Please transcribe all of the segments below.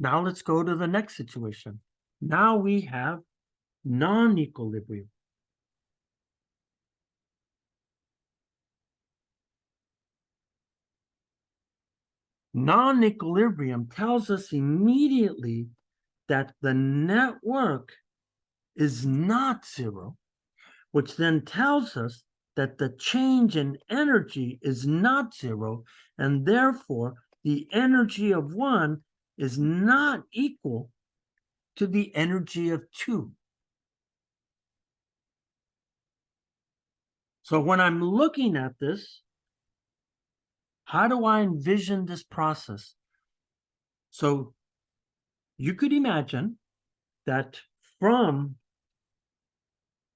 Now let's go to the next situation. Now we have non-equilibrium. Non-equilibrium tells us immediately that the network is not zero, which then tells us that the change in energy is not zero, and therefore the energy of one is not equal to the energy of two. So when I'm looking at this, how do I envision this process? So you could imagine that from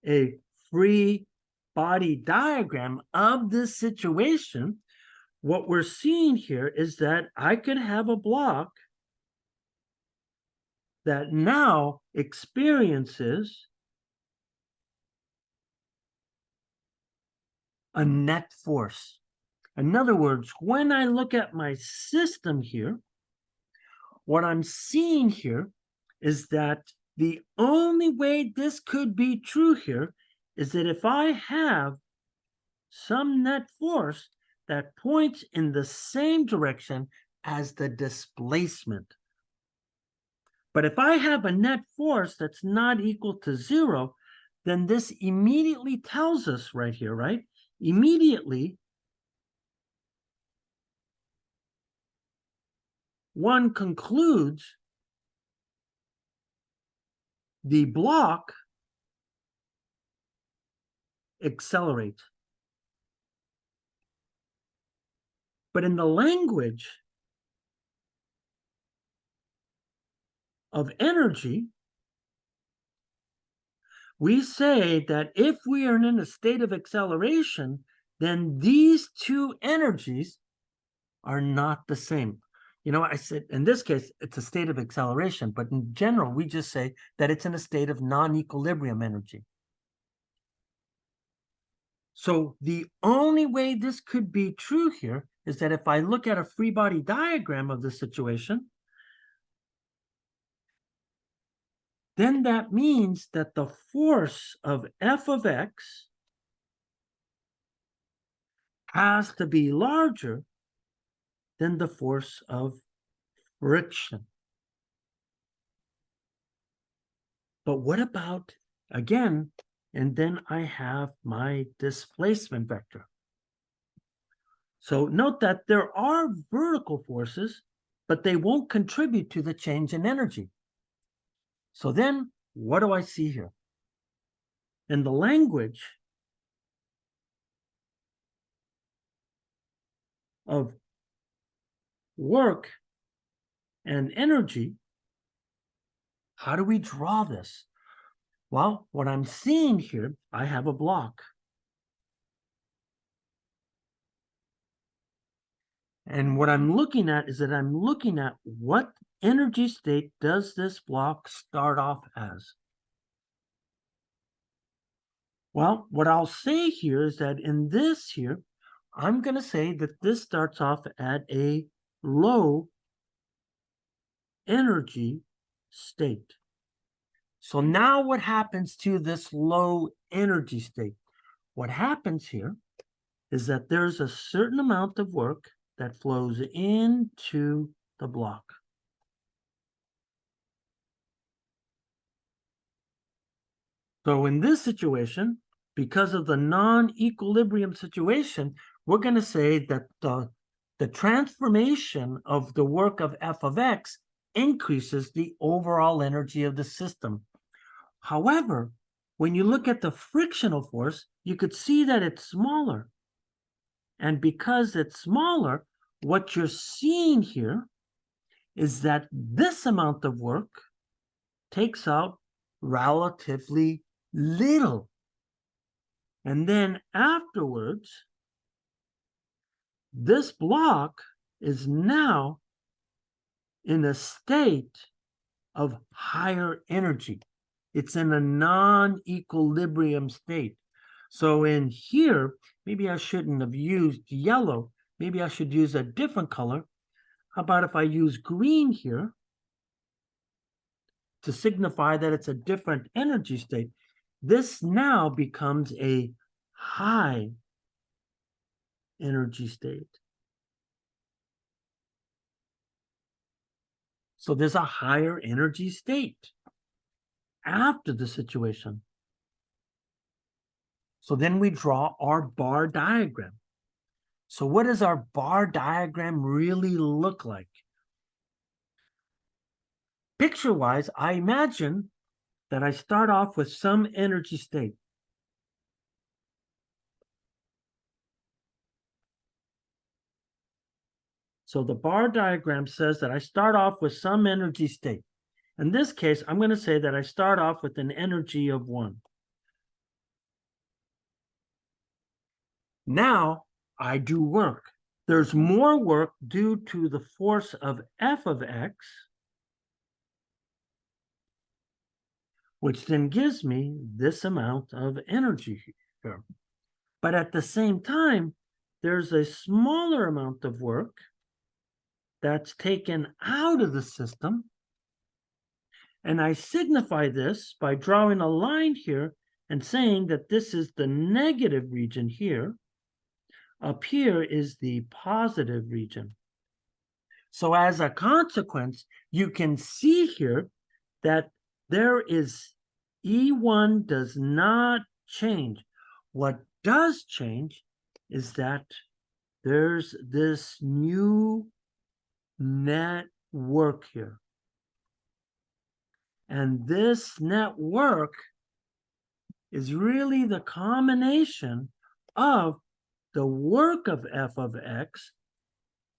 a free body diagram of this situation, what we're seeing here is that I could have a block that now experiences a net force. In other words, when I look at my system here, what I'm seeing here is that the only way this could be true here is that if I have some net force that points in the same direction as the displacement. But if I have a net force that's not equal to zero, then this immediately tells us right here, right? Immediately, one concludes the block accelerates. But in the language of energy, we say that if we are in a state of acceleration, then these two energies are not the same. You know, I said in this case, it's a state of acceleration, but in general, we just say that it's in a state of non-equilibrium energy. So the only way this could be true here is that if I look at a free body diagram of the situation, then that means that the force of f of x has to be larger than the force of friction. But what about, again, and then I have my displacement vector. So note that there are vertical forces, but they won't contribute to the change in energy. So then what do I see here? In the language of work and energy, how do we draw this? Well, what I'm seeing here, I have a block. And what I'm looking at is that I'm looking at what energy state does this block start off as? Well, what I'll say here is that in this here, I'm going to say that this starts off at a low energy state. So now what happens to this low energy state? What happens here is that there's a certain amount of work that flows into the block. So in this situation, because of the non-equilibrium situation, we're going to say that the transformation of the work of f of x increases the overall energy of the system. However, when you look at the frictional force, you could see that it's smaller. And because it's smaller, what you're seeing here is that this amount of work takes out relatively little. And then afterwards, this block is now in a state of higher energy. It's in a non-equilibrium state. So in here, maybe I shouldn't have used yellow. Maybe I should use a different color. How about if I use green here? to signify that it's a different energy state. This now becomes a high energy state. So there's a higher energy state after the situation. So then we draw our bar diagram. So what does our bar diagram really look like? Picture-wise, I imagine that I start off with some energy state. So the bar diagram says that I start off with some energy state. In this case, I'm going to say that I start off with an energy of 1. Now I do work. There's more work due to the force of f of x, which then gives me this amount of energy here. But at the same time, there's a smaller amount of work that's taken out of the system. And I signify this by drawing a line here and saying that this is the negative region here. Up here is the positive region. So as a consequence, you can see here that there is E1 does not change. What does change is that there's this new net work here. And this net work is really the combination of the work of f of x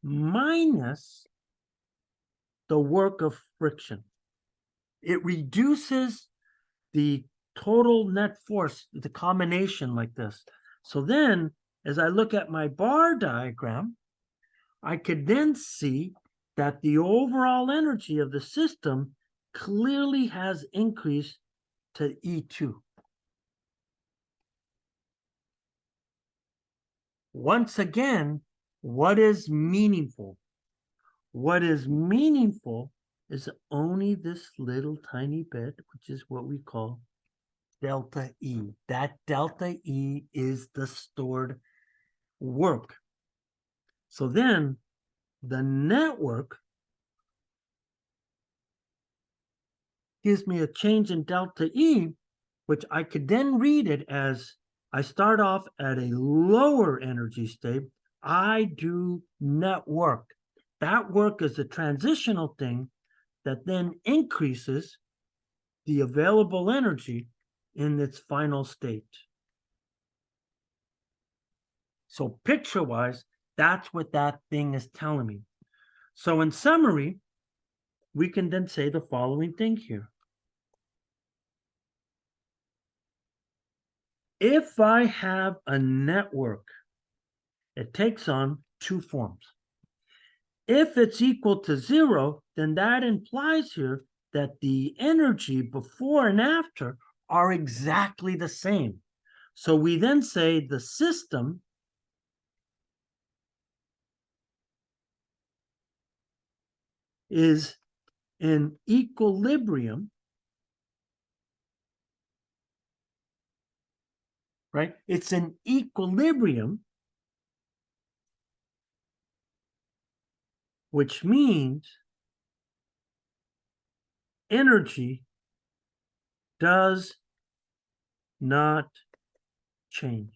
minus the work of friction. It reduces the total net force, the combination like this. So then, as I look at my bar diagram, I could then see that the overall energy of the system clearly has increased to E2. Once again, what is meaningful? What is meaningful is only this little tiny bit, which is what we call delta E. That delta E is the stored work. So then the network gives me a change in delta E, which I could then read it as I start off at a lower energy state. I do net work. That work is a transitional thing that then increases the available energy in its final state. So picture-wise, that's what that thing is telling me. So in summary, we can then say the following thing here. If I have a network, it takes on two forms. If it's equal to 0, then that implies here that the energy before and after are exactly the same. So we then say the system is in equilibrium, right? It's in equilibrium, which means energy does not change.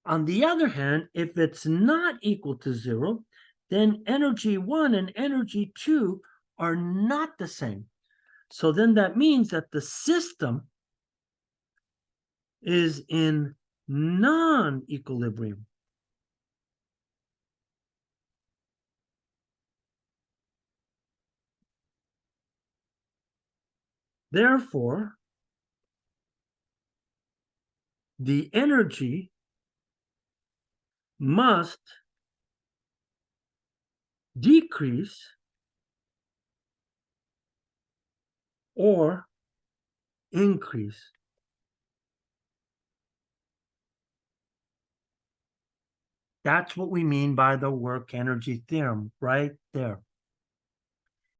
On the other hand, if it's not equal to 0, then energy 1 and energy 2 are not the same. So then that means that the system is in non-equilibrium. Therefore, the energy must decrease or increase. That's what we mean by the work energy theorem right there.